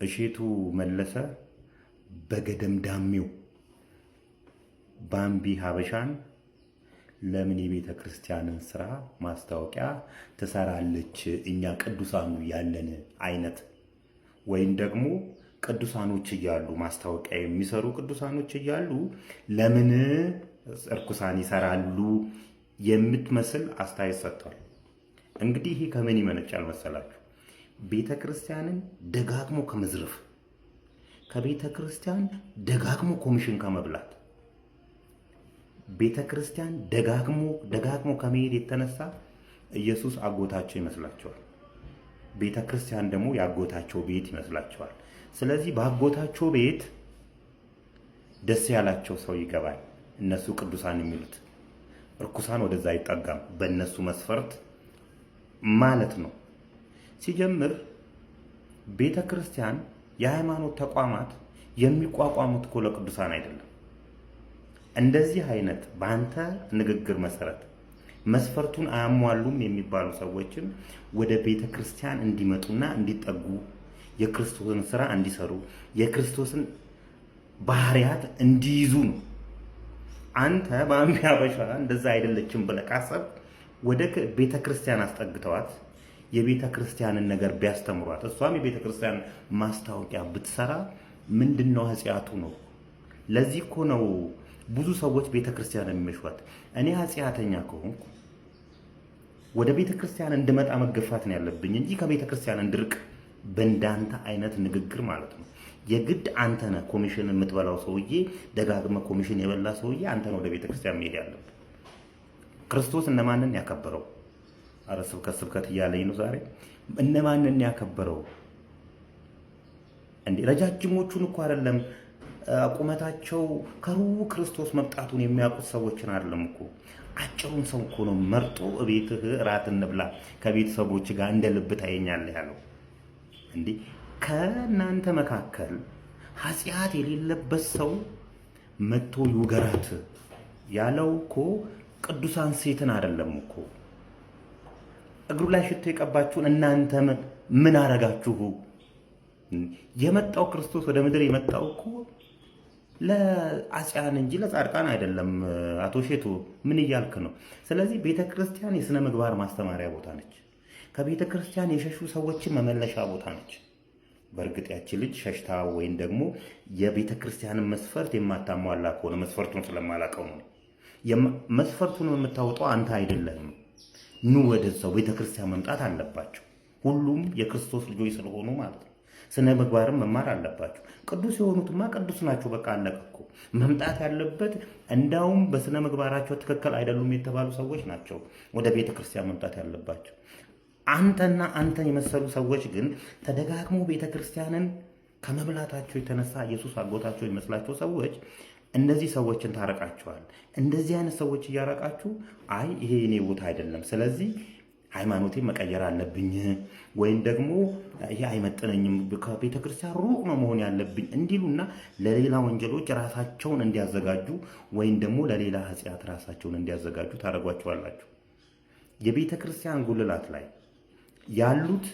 እሼቱ መለሰ በገደም ዳሚው ባምቢ ሀበሻን ለምን የቤተ ክርስቲያንን ስራ ማስታወቂያ ትሰራለች? እኛ ቅዱሳኑ ያለን አይነት ወይም ደግሞ ቅዱሳኖች እያሉ ማስታወቂያ የሚሰሩ ቅዱሳኖች እያሉ ለምን እርኩሳን ይሰራሉ የምትመስል አስተያየት ሰጥቷል። እንግዲህ ይሄ ከምን ይመነጫል መሰላችሁ? ቤተ ክርስቲያንን ደጋግሞ ከመዝረፍ፣ ከቤተ ክርስቲያን ደጋግሞ ኮሚሽን ከመብላት፣ ቤተ ክርስቲያን ደጋግሞ ከመሄድ የተነሳ ኢየሱስ አጎታቸው ይመስላቸዋል። ቤተ ክርስቲያን ደግሞ ያጎታቸው ቤት ይመስላቸዋል። ስለዚህ በአጎታቸው ቤት ደስ ያላቸው ሰው ይገባል። እነሱ ቅዱሳን የሚሉት እርኩሳን ወደዛ አይጠጋም፣ በእነሱ መስፈርት ማለት ነው። ሲጀምር ቤተ ክርስቲያን የሃይማኖት ተቋማት የሚቋቋሙት እኮ ለቅዱሳን አይደለም። እንደዚህ አይነት በአንተ ንግግር መሰረት መስፈርቱን አያሟሉም የሚባሉ ሰዎችን ወደ ቤተ ክርስቲያን እንዲመጡና እንዲጠጉ፣ የክርስቶስን ስራ እንዲሰሩ፣ የክርስቶስን ባህሪያት እንዲይዙ ነው። አንተ ባምቢ ሀበሻ እንደዛ አይደለችም ብለህ ካሰብክ ወደ ቤተ ክርስቲያን አስጠግተዋት የቤተ ክርስቲያንን ነገር ቢያስተምሯት፣ እሷም የቤተ ክርስቲያን ማስታወቂያ ብትሰራ ምንድነው ኃጢአቱ ነው? ለዚህ እኮ ነው ብዙ ሰዎች ቤተ ክርስቲያን የሚመሿት። እኔ ኃጢአተኛ ከሆንኩ ወደ ቤተ ክርስቲያን እንድመጣ መገፋት ነው ያለብኝ እንጂ ከቤተ ክርስቲያን እንድርቅ በእንዳንተ አይነት ንግግር ማለት ነው። የግድ አንተ ነህ ኮሚሽን የምትበላው ሰውዬ፣ ደጋግመህ ኮሚሽን የበላ ሰውዬ አንተ ነህ ወደ ቤተ ክርስቲያን መሄድ ያለብህ። ክርስቶስ እነማንን ያከበረው? አረ ስብከት እያለኝ ነው ዛሬ። እነማንን ያከበረው እንዴ? ረጃጅሞቹን እኮ አይደለም ቁመታቸው ከሩቅ ክርስቶስ መምጣቱን የሚያውቁት ሰዎችን አይደለም እኮ፣ አጭሩን ሰው እኮ ነው መርጦ እቤትህ እራት እንብላ ከቤተሰቦች ጋር እንደ ልብ ታየኛለህ ያለው። እንዴ ከእናንተ መካከል ኃጢአት የሌለበት ሰው መጥቶ ይውገራት ያለው እኮ ቅዱሳን ሴትን አይደለም እኮ። እግሩ ላይ ሽቶ የቀባችሁን እናንተ ምን አረጋችሁ? የመጣው ክርስቶስ ወደ ምድር የመጣው እኮ ለአጽያን እንጂ ለጻድቃን አይደለም። አቶ ሼቱ ምን እያልክ ነው? ስለዚህ ቤተ ክርስቲያን የሥነ ምግባር ማስተማሪያ ቦታ ነች። ከቤተ ክርስቲያን የሸሹ ሰዎችን መመለሻ ቦታ ነች። በእርግጥ ያቺ ልጅ ሸሽታ ወይም ደግሞ የቤተ ክርስቲያንን መስፈርት የማታሟላ ከሆነ መስፈርቱን ስለማላቀው ነው። መስፈርቱን የምታወጣው አንተ አይደለህም። ኑ ወደዛው ቤተ ክርስቲያን መምጣት አለባቸው። ሁሉም የክርስቶስ ልጆች ስለሆኑ ማለት ነው። ስነ ምግባርም መማር አለባቸው። ቅዱስ የሆኑትማ ቅዱስ ናቸው። በቃ አለቀ እኮ። መምጣት ያለበት እንዳውም በስነ ምግባራቸው ትክክል አይደሉም የተባሉ ሰዎች ናቸው ወደ ቤተ ክርስቲያን መምጣት ያለባቸው። አንተና አንተን የመሰሉ ሰዎች ግን ተደጋግሞ ቤተ ክርስቲያንን ከመብላታቸው የተነሳ ኢየሱስ አጎታቸው የሚመስላቸው ሰዎች እንደዚህ ሰዎችን ታረቃቸዋል። እንደዚህ አይነት ሰዎች እያረቃችሁ አይ ይሄ የኔ ቦታ አይደለም፣ ስለዚህ ሃይማኖቴን መቀየር አለብኝ ወይም ደግሞ ይሄ አይመጥነኝም፣ ከቤተ ክርስቲያን ሩቅ ነው መሆን ያለብኝ እንዲሉና ለሌላ ወንጀሎች ራሳቸውን እንዲያዘጋጁ ወይም ደግሞ ለሌላ ኃጢአት ራሳቸውን እንዲያዘጋጁ ታደርጓቸዋላችሁ። የቤተ ክርስቲያን ጉልላት ላይ ያሉት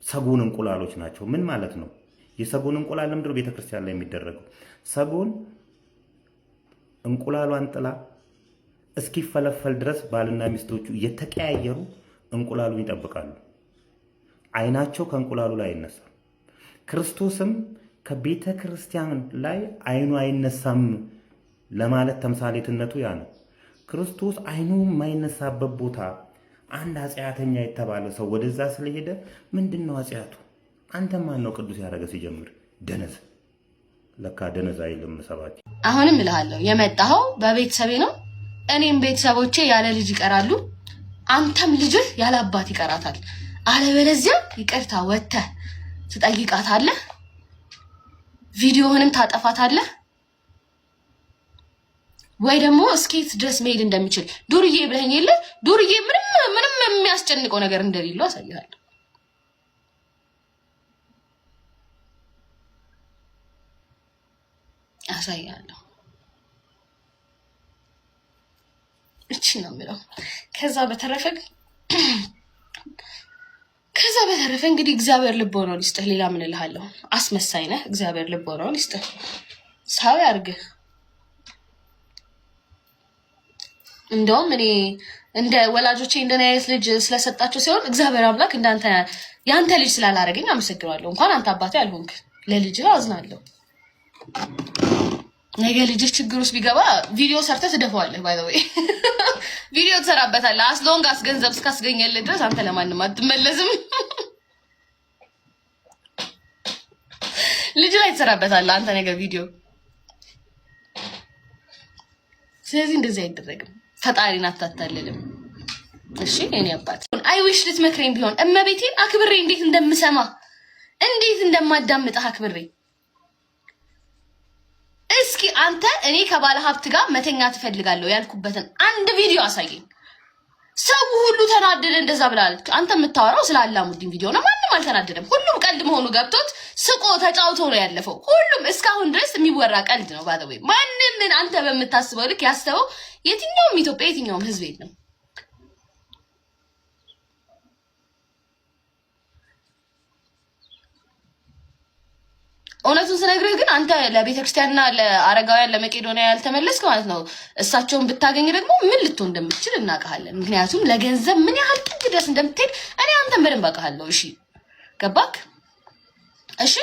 የሰጎን እንቁላሎች ናቸው። ምን ማለት ነው? የሰጎን እንቁላል ለምንድነው ቤተ ክርስቲያን ላይ የሚደረገው? ሰጎን እንቁላሏን ጥላ እስኪፈለፈል ድረስ ባልና ሚስቶቹ እየተቀያየሩ እንቁላሉን ይጠብቃሉ። አይናቸው ከእንቁላሉ ላይ አይነሳም። ክርስቶስም ከቤተ ክርስቲያን ላይ አይኑ አይነሳም ለማለት ተምሳሌትነቱ ያ ነው። ክርስቶስ አይኑ የማይነሳበት ቦታ አንድ ኃጢአተኛ የተባለ ሰው ወደዛ ስለሄደ ምንድነው ኃጢአቱ? አንተ ማን ነው ቅዱስ ያደረገ? ሲጀምር ደነዝ። ለካ ደነዝ አይልም ሰባኪ። አሁንም እልሃለሁ የመጣኸው በቤተሰቤ ነው። እኔም ቤተሰቦቼ ያለ ልጅ ይቀራሉ፣ አንተም ልጅህ ያለ አባት ይቀራታል። አለበለዚያ ይቅርታ ወጥተህ ትጠይቃታለህ፣ ቪዲዮህንም ታጠፋታለህ፣ ወይ ደግሞ እስኪት ድረስ መሄድ እንደሚችል ዱርዬ ብለኸኝ የለ ዱርዬ ምንም የሚያስጨንቀው ነገር እንደሌለው አሳይሃለሁ። እቺ ነው የምለው። ከዛ በተረፈ ከዛ በተረፈ እንግዲህ እግዚአብሔር ልቦናውን ይስጥህ። ሌላ ምን እልሃለሁ? አስመሳይ ነህ። እግዚአብሔር ልቦናውን ይስጥህ። ሰው ያርግህ። እንደውም እኔ እንደ ወላጆቼ እንደኔ አይነት ልጅ ስለሰጣቸው ሲሆን እግዚአብሔር አምላክ እንዳንተ ያንተ ልጅ ስላላረገኝ አመሰግናለሁ። እንኳን አንተ አባቴ አልሆንክ ለልጅህ አዝናለሁ። ነገ ልጅህ ችግር ውስጥ ቢገባ ቪዲዮ ሰርተህ ትደፋዋለህ። ባይ ዘ ወይ ቪዲዮ ትሰራበታለህ። አስሎንጋስ ገንዘብ እስካስገኘልህ ድረስ አንተ ለማንም አትመለስም። ልጅ ላይ ትሰራበታለህ አንተ ነገ ቪዲዮ። ስለዚህ እንደዚህ አይደረግም። ፈጣሪን አታታልልም። እሺ እኔ አባት አይ ዊሽ ልትመክረኝ ቢሆን እመቤቴን አክብሬ እንዴት እንደምሰማ እንዴት እንደማዳምጥህ አክብሬ። እስኪ አንተ እኔ ከባለ ሀብት ጋር መተኛ ትፈልጋለሁ ያልኩበትን አንድ ቪዲዮ አሳየኝ። ሰው ሁሉ ተናደደ እንደዛ ብላለች። አንተ የምታወራው ስለ አላሙዲን ቪዲዮ ነው። ማንም አልተናደደም። ሁሉም ቀልድ መሆኑ ገብቶት ስቆ ተጫውቶ ነው ያለፈው። ሁሉም እስካሁን ድረስ የሚወራ ቀልድ ነው። ባደዌ ማንም አንተ በምታስበው ልክ ያስተው የትኛውም ኢትዮጵያ የትኛውም ህዝብ የለም። እውነቱን ስነግርህ ግን አንተ ለቤተክርስቲያንና ለአረጋውያን ለመቄዶንያ ያልተመለስክ ማለት ነው። እሳቸውን ብታገኝ ደግሞ ምን ልትሆን እንደምትችል እናውቃለን። ምክንያቱም ለገንዘብ ምን ያህል ጥግ ድረስ እንደምትሄድ እኔ አንተን በደንብ አውቃለሁ። እሺ ገባክ? እሺ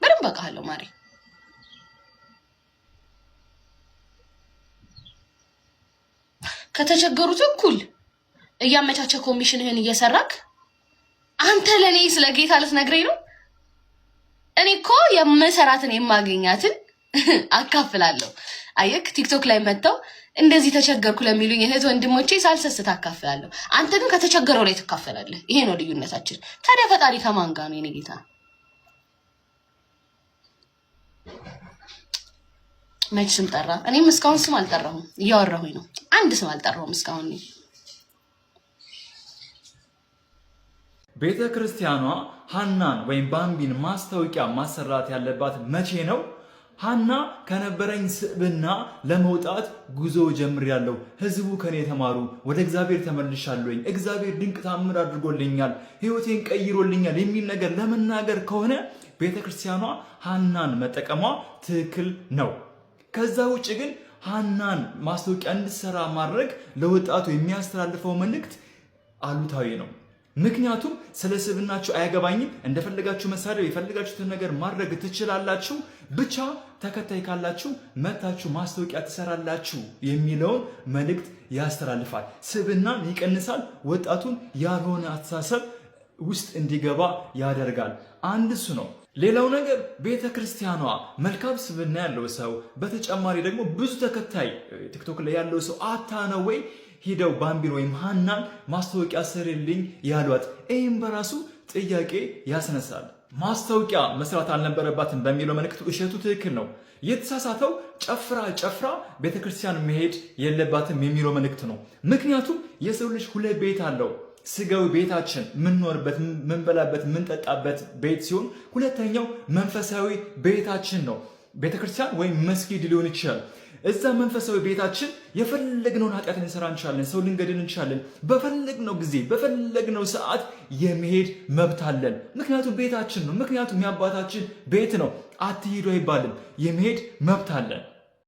በደንብ አውቃለሁ ማሪ። ከተቸገሩት እኩል እያመቻቸ ኮሚሽንህን እየሰራክ አንተ ለኔ ስለ ጌታ ልትነግረኝ ነው? እኔ እኮ የምሰራትን የማገኛትን አካፍላለሁ። አየክ ቲክቶክ ላይ መጥተው እንደዚህ ተቸገርኩ ለሚሉኝ እህት ወንድሞቼ ሳልሰስት አካፍላለሁ። አንተ ግን ከተቸገረው ላይ ትካፈላለህ። ይሄ ነው ልዩነታችን። ታዲያ ፈጣሪ ከማን ጋር ነው የኔ ጌታ? መች ስም ጠራ? እኔም እስካሁን ስም አልጠራሁም። እያወራሁኝ ነው። አንድ ስም አልጠራሁም እስካሁን። ቤተ ክርስቲያኗ ሐናን ወይም ባምቢን ማስታወቂያ ማሰራት ያለባት መቼ ነው? ሐና ከነበረኝ ስብዕና ለመውጣት ጉዞ ጀምሬያለሁ፣ ህዝቡ ከኔ ተማሩ፣ ወደ እግዚአብሔር ተመልሻለሁኝ፣ እግዚአብሔር ድንቅ ታምር አድርጎልኛል፣ ህይወቴን ቀይሮልኛል የሚል ነገር ለመናገር ከሆነ ቤተ ክርስቲያኗ ሐናን መጠቀሟ ትክክል ነው። ከዛ ውጭ ግን ሐናን ማስታወቂያ እንድትሰራ ማድረግ ለወጣቱ የሚያስተላልፈው መልእክት አሉታዊ ነው። ምክንያቱም ስለ ስብዕናችሁ አያገባኝም፣ እንደፈለጋችሁ መሳደብ የፈለጋችሁትን ነገር ማድረግ ትችላላችሁ፣ ብቻ ተከታይ ካላችሁ መታችሁ ማስታወቂያ ትሰራላችሁ የሚለውን መልእክት ያስተላልፋል። ስብዕናን ይቀንሳል፣ ወጣቱን ያልሆነ አስተሳሰብ ውስጥ እንዲገባ ያደርጋል። አንድ እሱ ነው። ሌላው ነገር ቤተ ክርስቲያኗ መልካም ስብዕና ያለው ሰው በተጨማሪ ደግሞ ብዙ ተከታይ ቲክቶክ ላይ ያለው ሰው አታ ነው ወይ ሂደው ባምቢን ወይም ሐናን ማስታወቂያ ስሪልኝ ያሏት? ይህም በራሱ ጥያቄ ያስነሳል። ማስታወቂያ መስራት አልነበረባትም በሚለው መልእክቱ እሸቱ ትክክል ነው። የተሳሳተው ጨፍራ ቤተክርስቲያን መሄድ የለባትም የሚለው መልእክት ነው። ምክንያቱም የሰው ልጅ ሁለት ቤት አለው። ስጋዊ ቤታችን ምንኖርበት፣ ምንበላበት፣ ምንጠጣበት ቤት ሲሆን ሁለተኛው መንፈሳዊ ቤታችን ነው። ቤተክርስቲያን ወይም መስጊድ ሊሆን ይችላል። እዛ መንፈሳዊ ቤታችን የፈለግነውን ኃጢአት ልንሰራ እንችላለን፣ ሰው ልንገድል እንችላለን። በፈለግነው ጊዜ በፈለግነው ሰዓት የመሄድ መብት አለን። ምክንያቱም ቤታችን ነው። ምክንያቱም የአባታችን ቤት ነው። አትሂዱ አይባልም። የመሄድ መብት አለን።